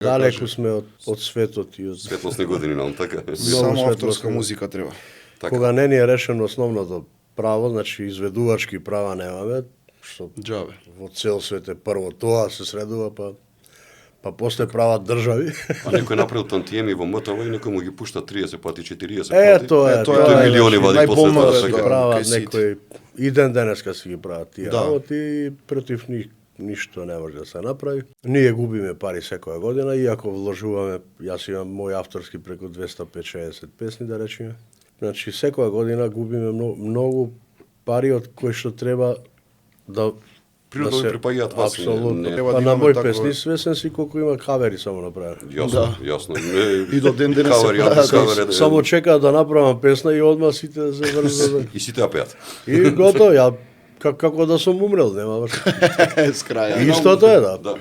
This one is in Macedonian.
Далеку сме од светот и од Светлосни години, нам така. Само светлосни. авторска музика треба. Така. Кога не ни е решено основното право, значи изведувачки права немаме, што Џабе. во цел свет е прво тоа се средува, па после прават држави. А некој направил тантиеми во МТВ и некој му ги пушта 30 пати, 40 пати. Тоа е, тоа е милиони вади после најболно тоа, да така. го прават кај сите. некој и ден денеска си ги прават тие Да. работи и против них ништо не може да се направи. Ние губиме пари секоја година, иако вложуваме, јас имам мој авторски преку 250-60 песни, да речеме. Значи, секоја година губиме многу пари од кои што треба да Природно ми припаѓаат вас. Апсолутно. Не, Треба Па да на имаме мој такова- песни свесен си колку има кавери само направени. Јасно, јасно. И до ден денес се Кавери, прават. антикавери, Само чекаат да направам песна и одма сите да се врзат. И сите ја пеат. И готово, ја како да сум умрел, нема врска. С краја. Истото е, да. Да.